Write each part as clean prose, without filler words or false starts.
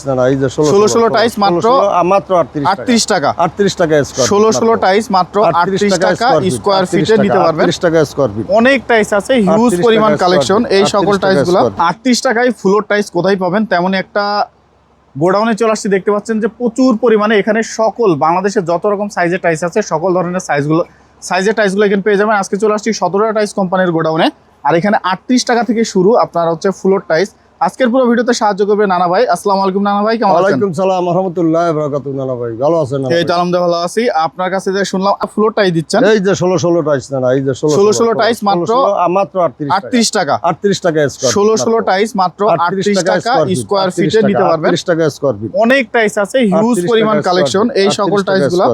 না না, এই যে 16 টাইস মাত্র 38 টাকা। 38 টাকা স্কয়ার। 16 টাইস মাত্র 38 টাকা স্কয়ার ফিটে নিতে পারবেন। 38 টাকা স্কয়ার ফিট। অনেক টাইস আছে, হিউজ পরিমাণ কালেকশন। এই সকল টাইসগুলো 38 টাকায় ফ্লোর টাইস কোথায় পাবেন তেমনই একটা গোডাউনে চলে আসছি। দেখতে পাচ্ছেন যে প্রচুর পরিমাণে এখানে সকল বাংলাদেশের যত রকম সাইজের টাইস আছে সকল ধরনের সাইজের টাইসগুলো এখানে পেয়ে যাবেন। আজকে চলে আসছি 17 টাইস কোম্পানির গোডাউনে, আর এখানে 38 টাকা থেকে শুরু আপনার হচ্ছে ফ্লোর টাইস। আজকের পুরো ভিডিওতে সাহায্য করবে নানা ভাই। আসসালামু আলাইকুম নানা ভাই, কেমন আছেন? ওয়ালাইকুম সালাম ওয়া রাহমাতুল্লাহি ওয়া বারাকাতুহু। নানা ভাই ভালো আছেন? এই তো আলহামদুলিল্লাহ ভালো আছি। আপনার কাছে যে শুনলাম ফ্লোর টাইস দিচ্ছেন, এই যে 16 টাইস না না, এই যে 16 টাইস মাত্র 38 টাকা। 38 টাকা স্কয়ার। 16 টাইস মাত্র 38 টাকা স্কয়ার ফিটে নিতে পারবেন। 38 টাকা স্কয়ার ফিট। অনেক টাইস আছে, হিউজ পরিমাণ কালেকশন। এই সকল টাইসগুলো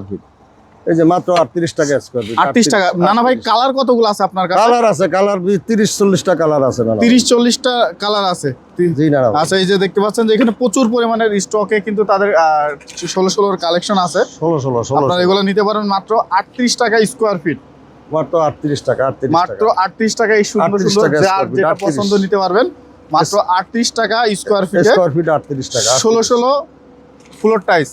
এই যে মাত্র 38 টাকা স্কয়ার ফিট। 38 টাকা। নানা ভাই কালার কতগুলো আছে আপনার কাছে? কালার আছে, কালার 30-40 টা কালার আছে নানা। 30-40 টা কালার আছে। জি নানা। আচ্ছা, এই যে দেখতে পাচ্ছেন যে এখানে প্রচুর পরিমাণের স্টকে কিন্তু তাদের 16 কালেকশন আছে। 16 আপনারা এগুলো নিতে পারেন মাত্র 38 টাকা স্কয়ার ফিট। মাত্র 38 টাকা। 38 মাত্র 38 টাকা। এই সুন্দর সুন্দর যার যেটা পছন্দ নিতে পারবেন মাত্র 38 টাকা স্কয়ার ফিটে। স্কয়ার ফিট 38 টাকা। 16 ফ্লোর টাইস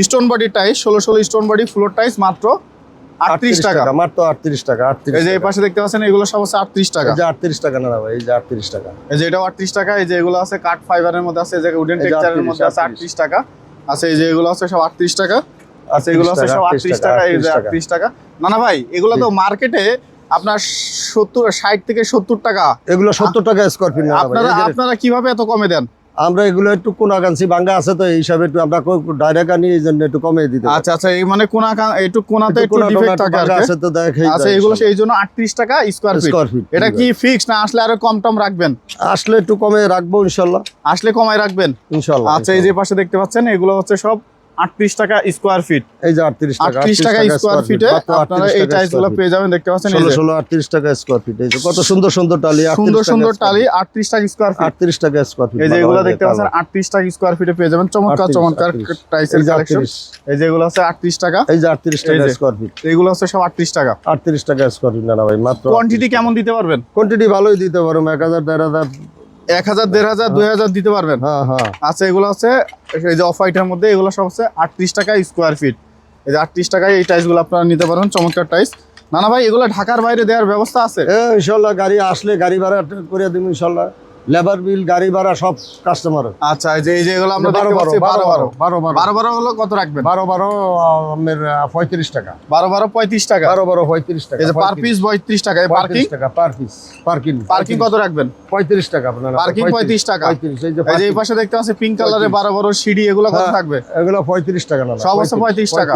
স্টোন বডি টাইস, 16 স্টোন বডি ফ্লোর টাইস মাত্র 38 টাকা। মাত্র 38 টাকা। 38। এই যে এই পাশে দেখতে পাচ্ছেন এগুলো সব আছে 38 টাকা। এই যে 38 টাকা না ভাই, এই যে 38 টাকা। এই যে এটাও 38 টাকা। এই যে এগুলো আছে কাট ফাইবারের মধ্যে আছে, এই যে উডেন টেক্সচারের মধ্যে আছে 38 টাকা। আছে এই যে এগুলো আছে সব 38 টাকা। আছে এগুলো আছে সব 38 টাকা। এই যে 38 টাকা। নানা ভাই এগুলো তো মার্কেটে আপনার 60 থেকে 70 টাকা। এগুলো 70 টাকা স্কয়ার ফিট না ভাই। আপনারা কিভাবে এত কমে দেন? আমরা এগুলো একটু কোনাকাঞ্চি ভাঙা আছে তো এই হিসাবে একটু আমরা ডাইরেক্ট আনি, এই জন্য একটু কমিয়ে দিতে। আচ্ছা আচ্ছা, এই মানে একটু কোনাতে একটু ডিফেক্ট থাকে আছে তো দেখাই। আচ্ছা, এগুলো সেই জন্য 38 টাকা স্কয়ার ফিট। এটা কি ফিক্স না আসলে আরো কম টম রাখবেন? আসলে একটু কমে রাখবো ইনশাআল্লাহ। আসলে কমায় রাখবেন ইনশাআল্লাহ। আচ্ছা, এই যে পাশে দেখতে পাচ্ছেন এগুলো হচ্ছে সব 38 টাকা স্কয়ার ফিট। এই যে 38 টাকা স্কয়ার ফিটে আপনারা এই টাইলসগুলো পেয়ে যাবেন। দেখতে পাচ্ছেন এই যে 38 টাকা স্কয়ার ফিট। এই যে কত সুন্দর সুন্দর টালি, সুন্দর সুন্দর টালি 38 টাকা স্কয়ার ফিট। 38 টাকা স্কয়ার ফিট। এই যে এগুলো দেখতে পাচ্ছেন 38 টাকা স্কয়ার ফিটে পেয়ে যাবেন। চমৎকার চমৎকার টাইলসের কালেকশন। এই যে এগুলো আছে 38 টাকা। এই যে 38 টাকা স্কয়ার ফিট। এগুলো আছে সব 38 টাকা। 38 টাকা স্কয়ার ফিট না ভাই মাত্র। কোয়ান্টিটি কেমন দিতে পারবেন? কোয়ান্টিটি ভালোই দিতে পারো, 1000 1500 2000 দিতে পারবেন। হ্যাঁ হ্যাঁ। আচ্ছা, এগুলো আছে এই যে অফ হোয়াইটের মধ্যে, এগুলো সব আছে 38 টাকা স্কয়ার ফিট। এই যে 38 টাকায় এই টাইলসগুলো আপনারা নিতে পারবেন। চমৎকার টাইলস। নানা ভাই এগুলো ঢাকার বাইরে দেওয়ার ব্যবস্থা আছে? ইনশাআল্লাহ, গাড়ি আসলে গাড়ি ভাড়া করে দিব ইনশাআল্লাহ। লেবার বিল, গাড়ি ভাড়া সব কাস্টমার। আচ্ছা, এই যে এগুলো আমরা দেখতে পাচ্ছি 12 হলো কত রাখবেন? 12 আমের 35 টাকা। 12 35 টাকা। 12 35 টাকা। এই যে পার পিস 32 টাকা। এই পার্কিং টাকা পার পিস। পার্কিং কত রাখবেন? 35 টাকা আপনারা। পার্কিং 35 টাকা। 35। এই যে এই পাশে দেখতে পাচ্ছি পিঙ্ক কালারে 12 সিঁড়ি, এগুলো কত থাকবে? এগুলো 35 টাকা না। সব আছে 35 টাকা।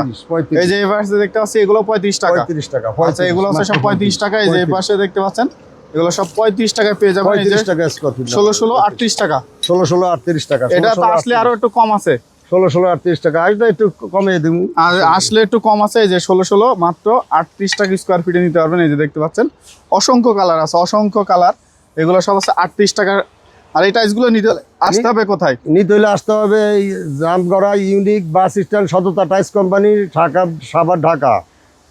এই যে এই পাশে দেখতে পাচ্ছি এগুলো 35 টাকা। 35 টাকা। আচ্ছা, এগুলো আছে সব 35 টাকা। এই যে এই পাশে দেখতে পাচ্ছেন এগুলো সব 35 টাকায় পেয়ে যাবেন। এই যে 35 টাকা স্কয়ার ফিট। 16 38 টাকা। 16 38 টাকা। এটা তো আসলে আরো একটু কম আছে। 16 38 টাকা। আজটা একটু কমিয়ে দেব। আর আসলে একটু কম আছে। এই যে 16 মাত্র 38 টাকা স্কয়ার ফিটে নিতে পারবেন। এই যে দেখতে পাচ্ছেন অসংখ্য কালার আছে, অসংখ্য কালার। এগুলো সব আছে 38 টাকা। আর এই টাইলসগুলো নিতে আসতে হবে কোথায়? নিতে হলে আসতে হবে জামগড়া ইউনিক বাস স্ট্যান্ড, সততা টাইলস কোম্পানি, ঢাকা, সাভার ঢাকা।